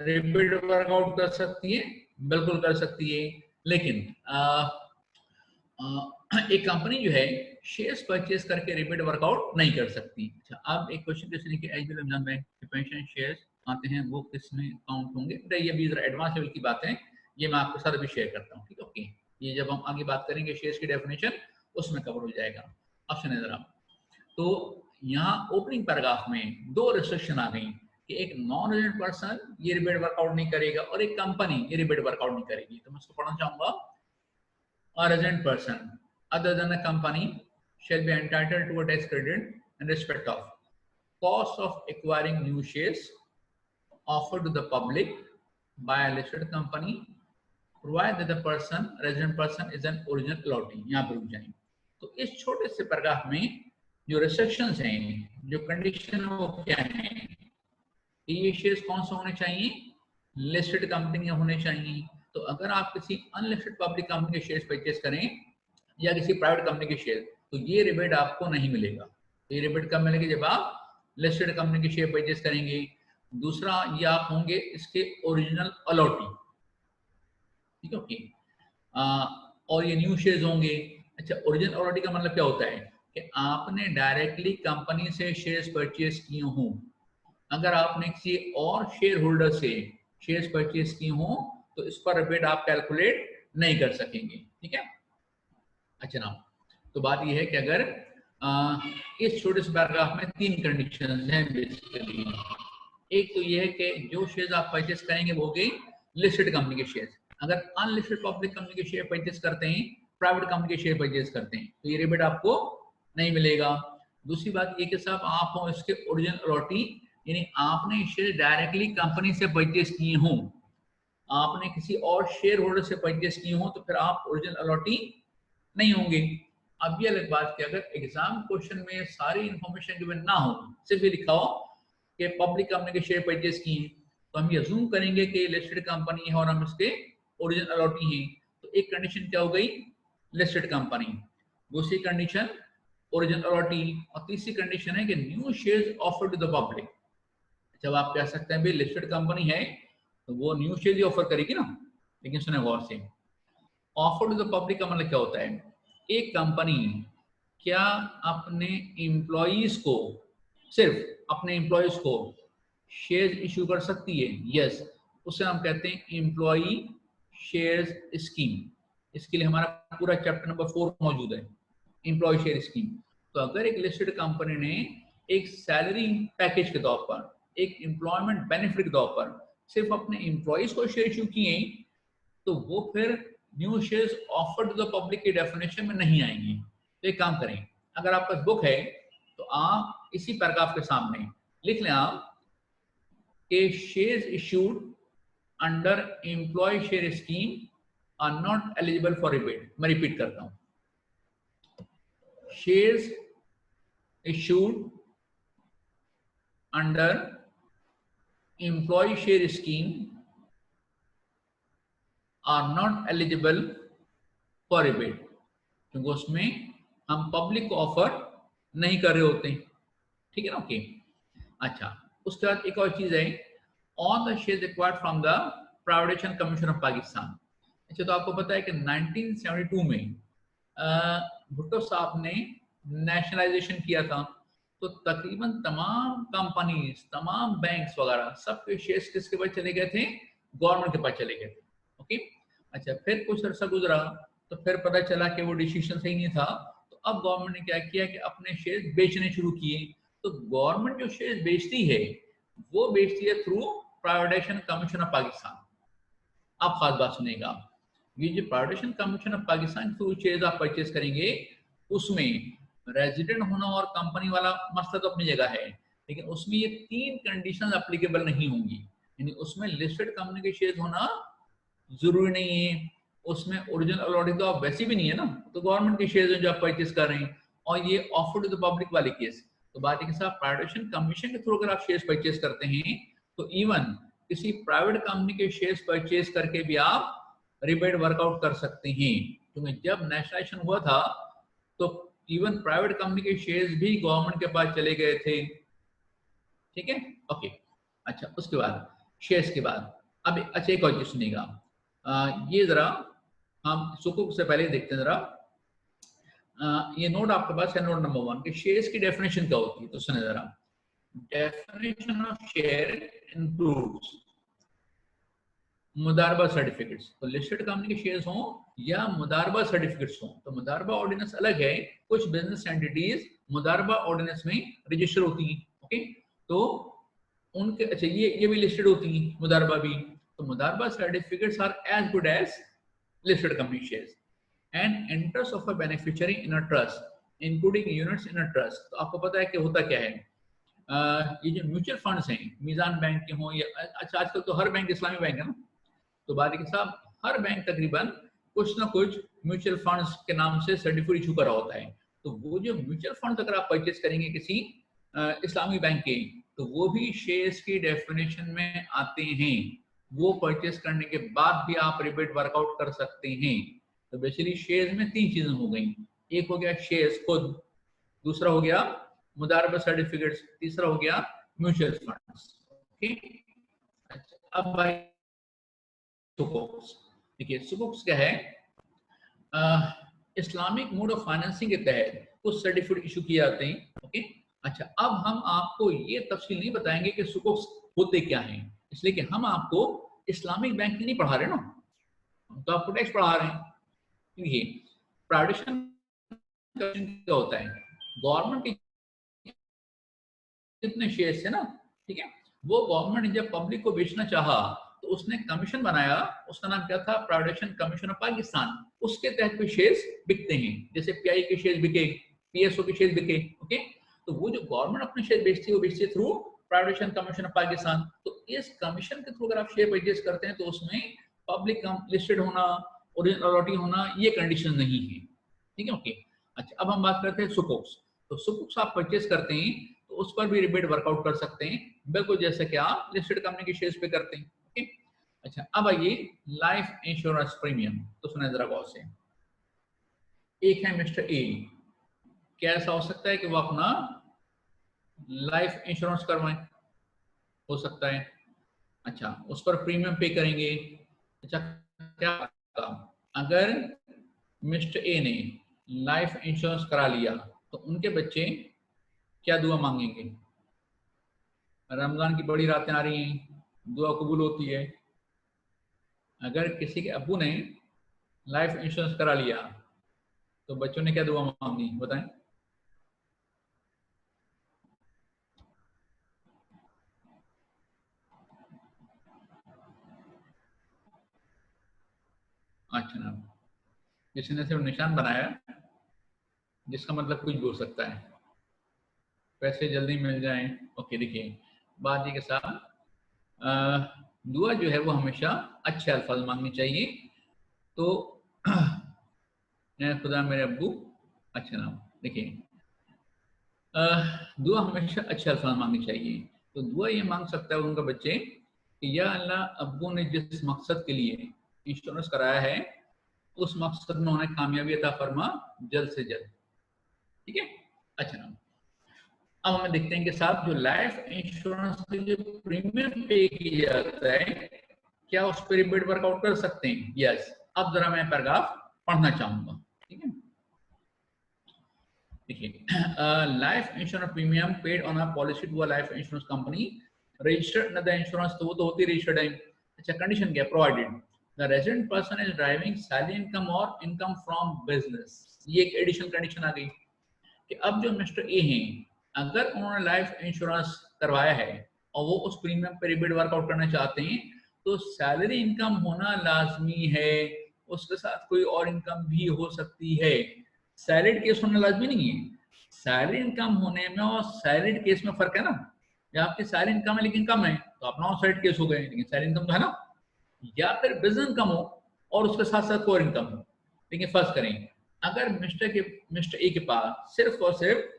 Speaker 1: रिपीट वर्कआउट कर सकती है, बिल्कुल कर सकती है। लेकिन एक कंपनी जो है शेयर्स परचेस करके रिपीट वर्कआउट नहीं कर सकती। अच्छा, अब एक क्वेश्चन किसी के एच एग्जाम में पेंशन शेयर्स आते हैं, वो किस में काउंट होंगे? ये भी जरा एडवांस लेवल की बात है, ये मैं आपके साथ अभी शेयर करता हूँ। ठीक है, ओके, ये जब हम आगे बात करेंगे शेयर्स की डेफिनेशन, उसमें कवर हो जाएगा। अब सुनिए जरा, तो यहाँ ओपनिंग पैराग्राफ में दो रिस्ट्रिक्शन आ गई कि एक नॉन रेजिडेंट पर्सन ये रिबेट वर्कआउट नहीं करेगा, और एक कंपनी ये रिबेट वर्कआउट नहीं करेगी। तो मैं इसको पढ़ना चाहूंगा, a resident person other than a company shall be entitled to a tax credit in respect of cost of acquiring new shares offered to the public by a listed company provided that the person resident person is an original allotee। यहाँ पे रुक जाएंगे। तो इस छोटे से paragraph में जो रिस्ट्रिक्शंस हैं, जो कंडीशन है, वो क्या है? ये शेयर्स कौन से होने चाहिए? लिस्टेड कंपनी होने चाहिए। तो अगर आप किसी अनलिस्टेड पब्लिक कंपनी के शेयर्स परचेस करें या किसी प्राइवेट कंपनी के शेयर, तो ये रिबेट आपको नहीं मिलेगा। ये रिबेट कब मिलेगी? जब आप लिस्टेड कंपनी के शेयर परचेस करेंगे। दूसरा, ये आप होंगे इसके ओरिजिनल अलॉटी। ठीक है, ओके। और ये न्यू शेयर्स होंगे। अच्छा, ओरिजिनल अलॉटी का मतलब क्या होता है कि आपने डायरेक्टली कंपनी से शेयर्स परचेज किए हों। अगर आपने किसी और शेयर होल्डर से शेयर्स परचेज किए हों तो इस पर रिबेट आप कैलकुलेट नहीं कर सकेंगे। ठीक है, अच्छा ना, तो बात यह है कि अगर इस छोटे से पैराग्राफ में 3 कंडीशन हैं बेसिकली। एक तो यह है कि जो शेयर्स आप परचेज करेंगे वो गई लिस्टेड कंपनी के शेयर्स। अगर अनलिस्टेड पब्लिक कंपनी के शेयर परचेज करते हैं, प्राइवेट कंपनी के शेयर परचेज करते हैं, तो ये रिबेट आपको नहीं मिलेगा। दूसरी बात ये कि साहब आप हो इसके ओरिजिनल अलॉटी, यानी आपने शेयर डायरेक्टली कंपनी से परचेज किए हों, आपने किसी और शेयर होल्डर से परचेज किए हों, तो फिर आप ओरिजिनल अलॉटी नहीं होंगे। अब ये अलग बात कि अगर एग्जाम क्वेश्चन में सारी इंफॉर्मेशन गिवन ना हो, सिर्फ ये लिखा हो कि पब्लिक कंपनी के शेयर परचेज किए हैं, तो हम ये अज्यूम करेंगे कि लिस्टेड कंपनी है और हम इसके ओरिजिनल अलॉटी हैं। तो एक कंडीशन क्या हो गई, लिस्टेड कंपनी। दूसरी कंडीशन ओरिजिनल अलॉटी, और तीसरी कंडीशन है कि new shares offered to the public. जब आप कह सकते हैं भाई लिस्टेड कंपनी है तो वो न्यू शेयर ही ऑफर करेगी ना, लेकिन सुने गौर से, ऑफर टू द पब्लिक का मतलब क्या होता है, एक कंपनी क्या अपने एम्प्लॉइज को, सिर्फ अपने एम्प्लॉइज को शेयर्स इशू कर सकती है? यस, उसे हम कहते हैं एम्प्लॉई शेयर्स स्कीम। इसके लिए हमारा पूरा चैप्टर नंबर 4 मौजूद है, एम्प्लॉय शेयर स्कीम। तो अगर एक लिस्टेड कंपनी ने एक सैलरी पैकेज के तौर पर, एक एम्प्लॉयमेंट बेनिफिट के तौर पर सिर्फ अपने एम्प्लॉइज को शेयर इशू किए, तो वो फिर new shares offer to the public की डेफिनेशन में नहीं आएंगी। तो एक काम करें, अगर आपका बुक है तो आप इसी पैराग्राफ के सामने लिख लें आप कि shares issued under employee share scheme are not eligible for rebate. मैं रिपीट करता हूं, shares issued under employee share scheme are not eligible for rebate, क्योंकि उसमें हम पब्लिक को ऑफर नहीं कर रहे होते। ठीक है ना, ओके। अच्छा, उसके बाद एक और चीज है, on the shares acquired from the privatisation commission of Pakistan. अच्छा, तो आपको पता है कि 1972 में भुट्टो साहब ने नेशनलाइजेशन किया था, तो तकरीबन तमाम कंपनीज, तमाम बैंक्स वगैरह सबके शेयर्स किसके पास चले गए थे? गवर्नमेंट के पास चले गए थे। ओके, अच्छा, फिर कुछ अरसा गुजरा तो फिर पता चला कि वो डिसीजन सही नहीं था, तो अब गवर्नमेंट ने क्या किया कि अपने शेयर्स बेचने शुरू किए। तो गवर्नमेंट जो शेयर्स बेचती है वो बेचती है through privatisation commission of Pakistan. आप खास बात सुनेगा, ये जो privatisation commission of Pakistan through shares आप परचेज करेंगे, उसमें रेजिडेंट होना और कंपनी वाला मसला तो अपनी जगह है, लेकिन उसमें ये 3 कंडीशन एप्लीकेबल नहीं होंगी। यानी उसमें लिस्टेड कंपनी के शेयर होना जरूरी नहीं है, उसमें ओरिजिनल अलॉटी तो आप वैसे भी नहीं है ना, तो गवर्नमेंट के शेयर जो आप परचेज कर रहे हैं, और ये ऑफर टू द पब्लिक वाले केस। तो बात है कि साहब प्राइवेटाइजेशन कमीशन के थ्रू अगर आप शेयर परचेज करते हैं तो इवन किसी प्राइवेट कंपनी के शेयर परचेज करके भी आप रिबेट वर्कआउट कर सकते हैं, क्योंकि जब नेशनलाइजेशन हुआ था तो इवन प्राइवेट कंपनी के शेयर्स भी गवर्नमेंट के पास चले गए थे। ठीक है, ओके। अच्छा, उसके बाद शेयर्स के बाद अब अच्छा एक और चीज सुनिएगा, ये जरा हम सुकूक से पहले देखते हैं जरा, ये नोट आपके पास है, नोट नंबर 1 कि शेयर्स की डेफिनेशन क्या होती है। तो सुने जरा, definition of share includes mudaraba certificates. तो लिस्टेड कंपनी के शेयर्स हों या मुदारबा सर्टिफिकेट्स हों, तो मुदारबा ऑर्डिनेंस अलग है, कुछ बिजनेस एंटिटीज मुदारबा ऑर्डिनेंस में रजिस्टर होती हैं। ओके, तो उनके अच्छा ये भी लिस्टेड होती हैं मुदारबा भी। तो mudaraba certificates are as good as listed company shares and interest of a beneficiary in a trust including units in a trust. तो आपको पता है कि होता क्या है, ये जो म्यूचुअल फंड्स हैं, मीजान बैंक के हों या अच्छा आजकल तो हर बैंक इस्लामी बैंक है ना, तो बात है कि साहब हर बैंक तकरीबन कुछ ना कुछ म्यूचुअल फंड्स के नाम से सर्टिफिकेट इशू करा होता है। तो वो जो म्यूचुअल फंड अगर आप परचेज करेंगे किसी इस्लामी बैंक के, तो वो भी शेयर्स की डेफिनेशन में आते हैं। वो परचेज करने के बाद भी आप रिबेट वर्कआउट कर सकते हैं। तो बेसिकली शेयर्स में 3 चीजें हो गई, एक हो गया शेयर्स खुद, दूसरा हो गया मुदारबा सर्टिफिकेट्स, तीसरा हो गया म्यूचुअल फंड्स। ओके, अच्छा, अब भाई सुकुक्स। देखिए सुकुक्स क्या है, इस्लामिक मोड ऑफ फाइनेंसिंग के तहत कुछ सर्टिफिकेट इशू किए जाते हैं। ओके, अच्छा अब हम आपको ये तफसील नहीं बताएंगे कि सुकोक्स होते क्या हैं, इसलिए कि हम आपको इस्लामिक बैंकिंग नहीं पढ़ा रहे ना, हम तो आपको टैक्स पढ़ा रहे हैं। देखिए प्राइवेटाइजेशन क्या होता है, गवर्नमेंट के जितने शेयर्स है ना, ठीक है, वो गवर्नमेंट ने जब पब्लिक को बेचना चाहा तो उसने कमीशन बनाया, उसका नाम क्या था, प्राइवेटाइजेशन कमीशन ऑफ पाकिस्तान। उसके तहत कोई शेयर्स बिकते हैं, जैसे पीआई के शेयर्स बिके, पीएसओ के शेयर्स बिके। ओके, तो वो जो गवर्नमेंट अपने शेयर बेचती है वो बेचती है through privatisation commission of Pakistan. तो इस कमीशन के थ्रू अगर आप शेयर परचेज करते हैं तो उसमें पब्लिक लिस्टेड होना, ओरिजिनल अथॉरिटी होना, ये कंडीशन नहीं है, ठीक है। ओके, अच्छा अब हम बात करते हैं सुकोक्स। तो सुकोक्स आप परचेज करते हैं तो उस पर भी रिबेट वर्कआउट कर सकते हैं, बिल्कुल जैसे कि आप लिस्टेड कंपनी के शेयर्स पे करते हैं। ओके, अच्छा अब आइए लाइफ इंश्योरेंस प्रीमियम। तो सुना जरा गौर से, एक है मिस्टर ए, क्या ऐसा हो सकता है कि वो अपना लाइफ इंश्योरेंस करवाएं? हो सकता है। अच्छा उस पर प्रीमियम पे करेंगे। अच्छा क्या होगा? अगर मिस्टर ए ने लाइफ इंश्योरेंस करा लिया तो उनके बच्चे क्या दुआ मांगेंगे? रमजान की बड़ी रातें आ रही हैं, दुआ कबूल होती है। अगर किसी के अब्बू ने लाइफ इंश्योरेंस करा लिया तो बच्चों ने क्या दुआ मांगी बताएं? अच्छा ना, किसी ने सिर्फ निशान बनाया, जिसका मतलब कुछ भी हो सकता है, पैसे जल्दी मिल जाएं। ओके देखिए बात ये के साथ दुआ जो है वो हमेशा अच्छे अल्फाज मांगनी चाहिए। तो खुदा मेरे अब्बू, अच्छा नाम, देखिए दुआ हमेशा अच्छे अल्फाज मांगनी चाहिए। तो दुआ ये मांग सकता है उनका बच्चे कि या अल्लाह, अब्बू ने जिस मकसद के लिए इंश्योरेंस कराया है उस मकसद में उन्हें कामयाबी अता फरमा जल्द से जल्द, ठीक है। अच्छा नाम, अब हमें देखते हैं कि साहब जो लाइफ इंश्योरेंस के जो प्रीमियम पे किया जाता है, क्या उस पर रिबेट वर्कआउट कर सकते हैं? यस। अब जरा मैं पैराग्राफ पढ़ना चाहूंगा, ठीक है। देखिए life insurance premium paid on a policy to a life insurance company registered the insurance, तो वो तो होती रजिस्टर्ड है। अच्छा कंडीशन क्या, provided the resident person is deriving salary income और इनकम फ्रॉम बिजनेस। ये एक एडिशनल कंडीशन आ गई कि अब जो मिस्टर ए हैं, अगर उन्होंने लाइफ इंश्योरेंस करवाया है और वो उस प्रीमियम पे रिबेट वर्कआउट करना चाहते हैं तो सैलरी इनकम होना लाजमी है, उसके साथ कोई और इनकम भी हो सकती है। सैलरीड केस होना लाजमी नहीं है। सैलरी इनकम होने में और सैलरीड केस में फर्क है ना। या आपकी सैलरी इनकम है लेकिन कम है तो आप नॉन सैलरीड केस हो गए, लेकिन सैलरी इनकम तो है ना। या फिर बिजनेस इनकम हो और उसके साथ साथ कोर इनकम हो। लेकिन फर्स्ट करें, अगर मिस्टर ए के पास सिर्फ और सिर्फ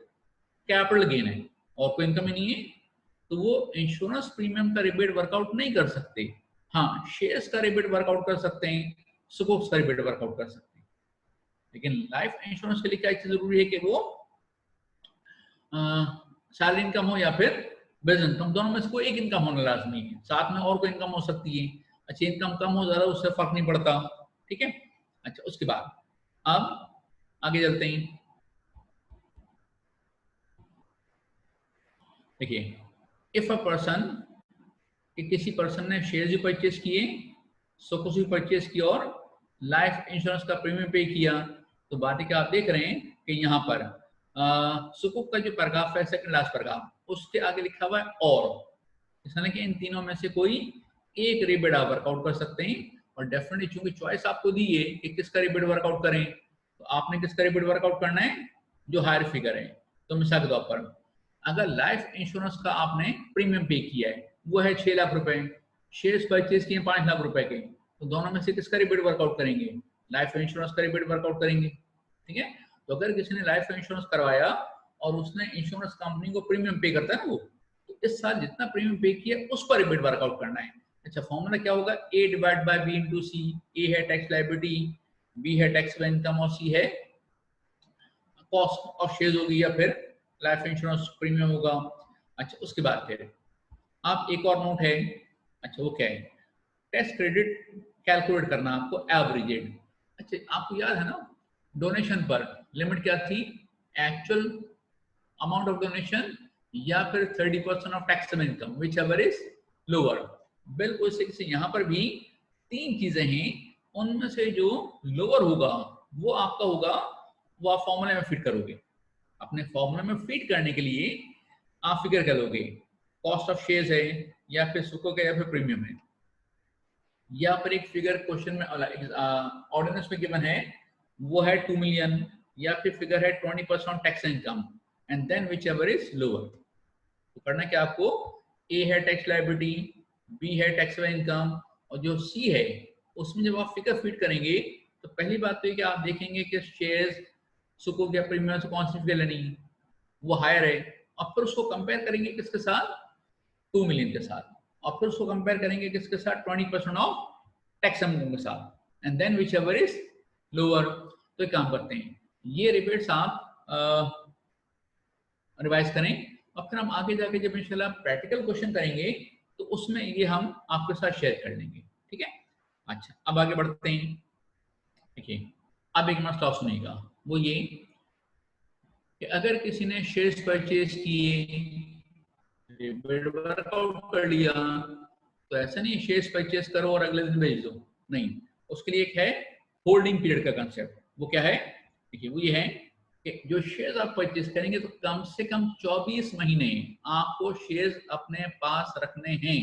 Speaker 1: कैपिटल गेन है और कोई इनकम ही नहीं है तो वो इंश्योरेंस प्रीमियम का रिबेट वर्कआउट नहीं कर सकते। हाँ शेयर्स का रिबेट वर्कआउट कर सकते हैं, सुकोक्स का रिबेट वर्कआउट कर सकते हैं। लेकिन लाइफ इंश्योरेंस के लिए क्या चीज जरूरी है कि वो सैलरी इनकम हो या फिर बिजनेस इनकम, दोनों में से कोई एक इनकम होना लाजमी है, साथ में और कोई इनकम हो सकती है। अच्छी इनकम कम हो ज्यादा उससे फर्क नहीं पड़ता, ठीक है। अच्छा उसके बाद अब आगे चलते हैं। देखिए इफ अ पर्सन, कि किसी पर्सन ने शेयर भी परचेज किए, सुकुस भी परचेज किया और लाइफ इंश्योरेंस का प्रीमियम पे किया, तो बात क्या आप देख रहे हैं कि यहाँ पर सुकुक का जो पैराग्राफ है सेकंड लास्ट पैराग्राफ उसके आगे लिखा हुआ है और, इसलिए कि इन तीनों में से कोई एक रिबेट आप वर्कआउट कर सकते हैं। और डेफिनेटली चूंकि चॉइस आपको दी है कि किसका रिबेट वर्कआउट करें, तो आपने किसका रिबेट वर्कआउट करना है, जो हायर फिगर है। तो मिसाल के तौर पर अगर लाइफ इंश्योरेंस का आपने प्रीमियम पे किया है वो है 6 लाख रुपए, शेयर्स परचेज किए 5 लाख रुपए के, तो दोनों में से किसका रिबेट वर्कआउट करेंगे? लाइफ इंश्योरेंस का रिबेट वर्कआउट करेंगे, ठीक है। तो अगर किसी ने लाइफ इंश्योरेंस करवाया और उसने इंश्योरेंस कंपनी को प्रीमियम पे करता है ना वो, तो इस साल जितना प्रीमियम पे किया उस पर रिबेट वर्कआउट करना है। अच्छा फॉर्मूला क्या होगा, ए divide by B into C. ए है टैक्स लाइबिलिटी, बी है टैक्स इनकम और सी है कॉस्ट ऑफ शेयर होगी या फिर लाइफ इंश्योरेंस प्रीमियम होगा। अच्छा उसके बाद फिर आप एक और नोट है, अच्छा वो क्या है, टेस्ट क्रेडिट कैलकुलेट करना आपको एवरेज। अच्छा आपको याद है ना, डोनेशन पर लिमिट क्या थी, एक्चुअल अमाउंट ऑफ डोनेशन या फिर 30% of taxable income, which ever is lower. बिल्कुल से यहाँ पर भी तीन चीजें हैं, उनमें से जो लोअर होगा वो आपका होगा, वो आप फॉर्मूले में फिट करोगे। अपने फॉर्मूले में फिट करने के लिए आप फिगर कर लोगे, कॉस्ट ऑफ शेयर्स है या फिर सुको का या फिर प्रीमियम है, या फिर एक फिगर क्वेश्चन में ऑर्डिनेंस में गिवन है वो है 2 मिलियन, या फिर फिगर है 20% tax income, and then whichever is lower. तो करना क्या आपको, ए है टैक्स लायबिलिटी, बी है टैक्सेबल इनकम, और जो सी है उसमें जब आप फिगर फिट करेंगे तो पहली बात तो ये कि आप देखेंगे कि शेयर्स सुको या प्रीमियम से कौन सी फिगर लेनी है, वो हायर है, और फिर उसको कंपेयर करेंगे किसके साथ, 2 मिलियन के साथ, और फिर उसको कंपेयर करेंगे किसके साथ, 20% ऑफ टैक्स इनकम के साथ, and then whichever is lower. तो एक काम करते हैं, ये रिबेट्स आप रिवाइज करें, और फिर हम आगे जाके जब इंशाल्लाह प्रैक्टिकल क्वेश्चन करेंगे तो उसमें ये हम आपके साथ शेयर कर लेंगे, ठीक है। अच्छा, अब आगे बढ़ते हैं। देखिए, अब एक मसला सुनिएगा, वो ये कि अगर किसी ने शेयर्स परचेज किए, रिबेट वर्कआउट कर लिया, तो ऐसा नहीं शेयर्स परचेज करो और अगले दिन भेज दो, नहीं, उसके लिए एक है होल्डिंग पीरियड का कंसेप्ट। वो क्या है, देखिए वो ये है कि जो शेयर्स आप परचेज करेंगे तो कम से कम 24 महीने आपको शेयर्स अपने पास रखने हैं।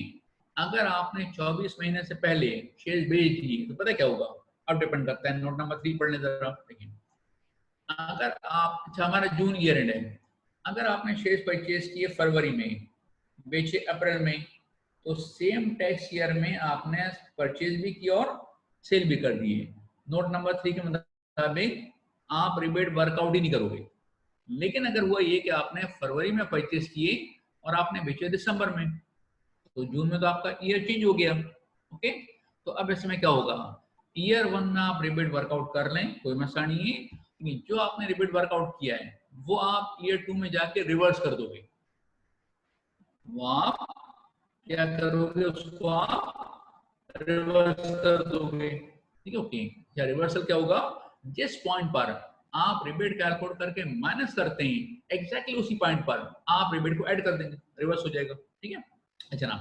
Speaker 1: अगर आपने 24 महीने से पहले शेयर्स बेच दिए तो पता क्या होगा, अब डिपेंड करता है। नोट नंबर 3 पढ़ने जरा। देखिए, अगर आप, अच्छा हमारा जून ईयर एंड है, अगर आपने शेयर्स परचेज किए फरवरी में, बेचे अप्रैल में, तो सेम टैक्स ईयर में आपने परचेज भी किया और सेल भी कर दिए। नोट नंबर 3 के मुताबिक आप रिबेट वर्कआउट ही नहीं करोगे। लेकिन अगर हुआ ये कि आपने फरवरी में परचेज किए और आपने बेचे दिसंबर में, तो जून में तो आपका ईयर चेंज हो गया। ओके, तो अब इसमें क्या होगा, ईयर 1 में आप रिबेट वर्कआउट कर लें, कोई मसला नहीं है, लेकिन जो आपने रिबेट वर्कआउट किया है वो आप ईयर 2 में जाके रिवर्स कर दोगे। वो आप क्या करोगे, उसको आप रिवर्स कर दोगे, ठीक है। ओके, या रिवर्सल क्या होगा, जिस पॉइंट पर आप रिबेट कैलकुलेट करके माइनस करते हैं एग्जैक्टली उसी पॉइंट पर आप रिबेट को ऐड कर देंगे, रिवर्स हो जाएगा, ठीक है। अच्छा ना,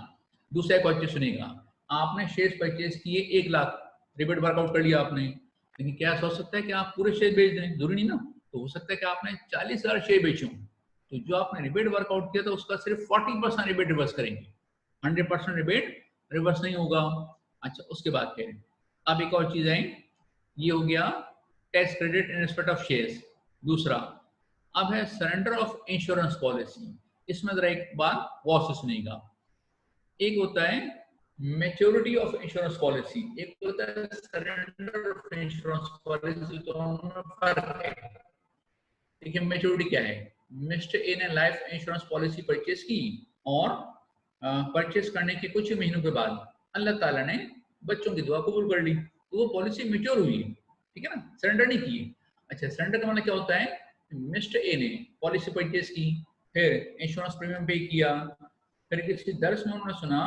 Speaker 1: दूसरा क्वेश्चन सुनिएगा, आपने शेयर परचेज किए 1 लाख, रिबेट वर्कआउट कर लिया आपने, लेकिन क्या सोच सकता है कि आप पूरे शेयर बेच दें, जरूरी नहीं ना, तो हो सकता है कि आपने 40,000 शेयर बेचे हों, तो जो आपने रिबेट वर्कआउट किया था उसका सिर्फ 40% रिबेट रिवर्स करेंगे, 100% रिबेट रिवर्स नहीं होगा। अच्छा, उसके बाद फिर अब एक और चीज है, ये हो गया tax credit in respect of shares. दूसरा अब है सरेंडर ऑफ इंश्योरेंस पॉलिसी। इसमें जरा एक बार गौर से सुनिएगा, एक होता है मेच्योरिटी ऑफ इंश्योरेंस पॉलिसी, एक होता है सरेंडर ऑफ इंश्योरेंस पॉलिसी, तो उनमें फर्क है। देखिए मेच्योरिटी क्या है, मिस्टर ए ने लाइफ इंश्योरेंस पॉलिसी परचेज की और परचेज करने के कुछ महीनों के बाद अल्लाह ताला ने बच्चों की दुआ कबूल कर ली, तो वो पॉलिसी मेच्योर हुई, ठीक है ना, सरेंडर नहीं की। अच्छा, सरेंडर का मतलब क्या होता है, मिस्टर ए ने पॉलिसी परचेज की, फिर इंश्योरेंस प्रीमियम पे किया, फिर किसी दर्स में उन्होंने सुना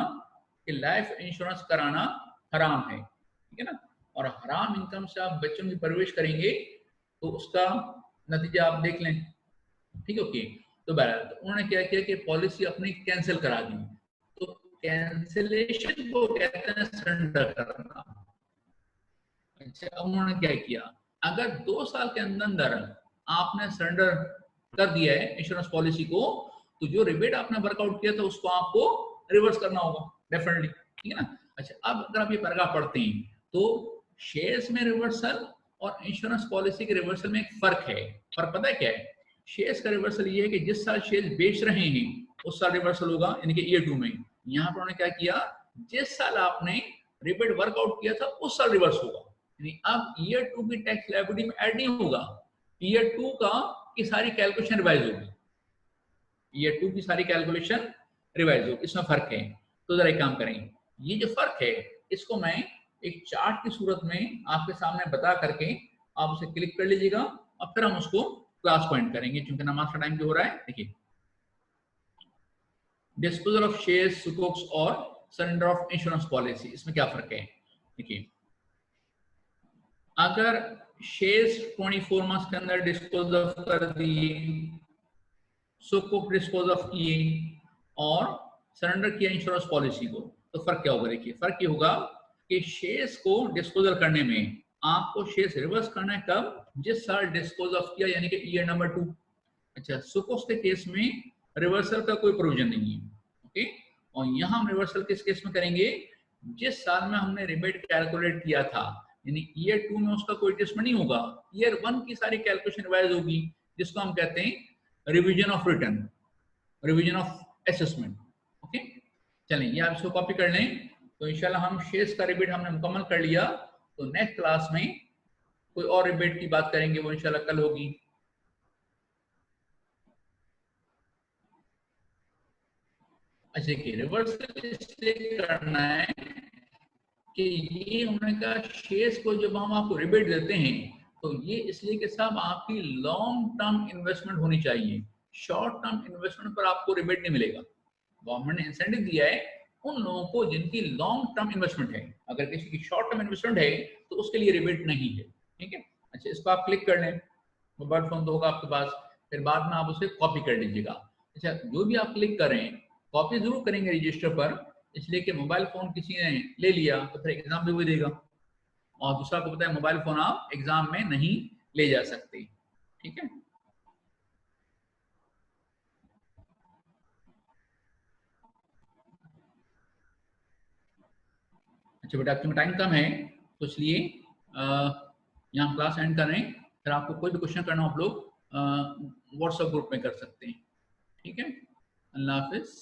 Speaker 1: कि लाइफ इंश्योरेंस कराना हराम है, ठीक है ना, और हराम इनकम से आप बच्चों की परवरिश करेंगे तो उसका नतीजा आप देख लें, ठीक है। ओके, तो बहरहाल तो उन्होंने क्या किया कि पॉलिसी अपनी कैंसिल करा दी, तो कैंसिलेशन को कहते हैं सरेंडर करना। अच्छा, अब उन्होंने क्या किया, अगर 2 साल के अंदर आपने सरेंडर कर दिया है इंश्योरेंस पॉलिसी को, तो जो रिबेट आपने वर्कआउट किया था उसको आपको रिवर्स करना होगा डेफिनेटली, ठीक है ना। अच्छा, अब अगर आप ये पैराग्राफ पढ़ते हैं तो शेयर्स में रिवर्सल और इंश्योरेंस पॉलिसी के रिवर्सल में एक फर्क है। फर्क पता है क्या है, शेयर्स का रिवर्सल ये है कि जिस साल शेयर बेच रहे हैं उस साल रिवर्सल होगा, यानी कि ईयर 2 में। यहाँ पर उन्होंने क्या किया, जिस साल आपने रिबेट वर्कआउट किया था उस साल रिवर्स होगा, यानी अब ईयर 2 की टैक्स लायबिलिटी में ऐड नहीं होगा, ईयर 2 का की सारी कैलकुलेशन रिवाइज होगी, ईयर 2 की सारी कैलकुलेशन रिवाइज होगी, इसमें फर्क है। तो जरा एक काम करें, ये जो फर्क है इसको मैं एक चार्ट की सूरत में आपके सामने बता करके आप उसे क्लिक कर लीजिएगा और फिर हम उसको क्लास पॉइंट करेंगे, क्योंकि नमाज का टाइम जो हो रहा है। देखिए, डिस्पोजल ऑफ शेयर्स, सुकोक्स और सरेंडर ऑफ इंश्योरेंस पॉलिसी, इसमें क्या फर्क है। देखिए, अगर शेयर्स 24 मंथ्स के अंदर डिस्पोज ऑफ कर दिए, सुकुक डिस्पोज ऑफ किए और सरेंडर किया इंश्योरेंस पॉलिसी को, तो फर्क क्या होगा? देखिए फर्क ये होगा कि शेयर्स को डिस्पोजल करने में आपको शेयर्स रिवर्स करना है कब? जिस साल डिस्पोज ऑफ किया, यानी कि ईयर नंबर 2। अच्छा, सुकोस के केस में रिवर्सल का कोई प्रोविजन नहीं है, ओके। और यहाँ हम रिवर्सल किस केस में करेंगे? जिस साल में हमने रिबेट कैलकुलेट किया था, यानी ईयर 2 में उसका कोई एडजस्टमेंट नहीं होगा, ईयर 1 की सारी कैलकुलेशन रिवाइज होगी, जिसको हम कहते हैं revision of return, revision of assessment, okay. चलें, ये आप इसको कॉपी कर लें। तो इंशाल्लाह हम शेयर्स का रिबेट हमने मुकम्मल कर लिया, तो नेक्स्ट क्लास में कोई और रिबेट की बात करेंगे, वो इंशाल्लाह कल होगी। अच्छा, कि रिवर्सल इसलिए करना है कि ये उन्होंने कहा शेयर्स को जब हम आपको रिबेट देते हैं तो ये इसलिए कि साहब आपकी लॉन्ग टर्म इन्वेस्टमेंट होनी चाहिए, शॉर्ट टर्म इन्वेस्टमेंट पर आपको रिबेट नहीं मिलेगा। गवर्नमेंट ने इंसेंटिव दिया है उन लोगों को जिनकी लॉन्ग टर्म इन्वेस्टमेंट है, अगर किसी की शॉर्ट टर्म इन्वेस्टमेंट है तो उसके लिए रिबेट नहीं है, ठीक है। अच्छा, इसको आप क्लिक कर लें, मोबाइल फोन तो होगा आपके पास, फिर बाद में आप उसे कॉपी कर लीजिएगा। अच्छा, जो भी आप क्लिक करें कॉपी जरूर करेंगे रजिस्टर पर, इसलिए कि मोबाइल फोन किसी ने ले लिया तो फिर एग्जाम भी वही देगा, और दूसरा को पता है मोबाइल फोन आप एग्जाम में नहीं ले जा सकते, ठीक है। अच्छा बेटा, आपके टाइम कम है तो इसलिए यहाँ क्लास एंड करें, फिर आपको कोई भी क्वेश्चन करना हो आप लोग व्हाट्सएप ग्रुप में कर सकते हैं, ठीक है। अल्लाह हाफिज।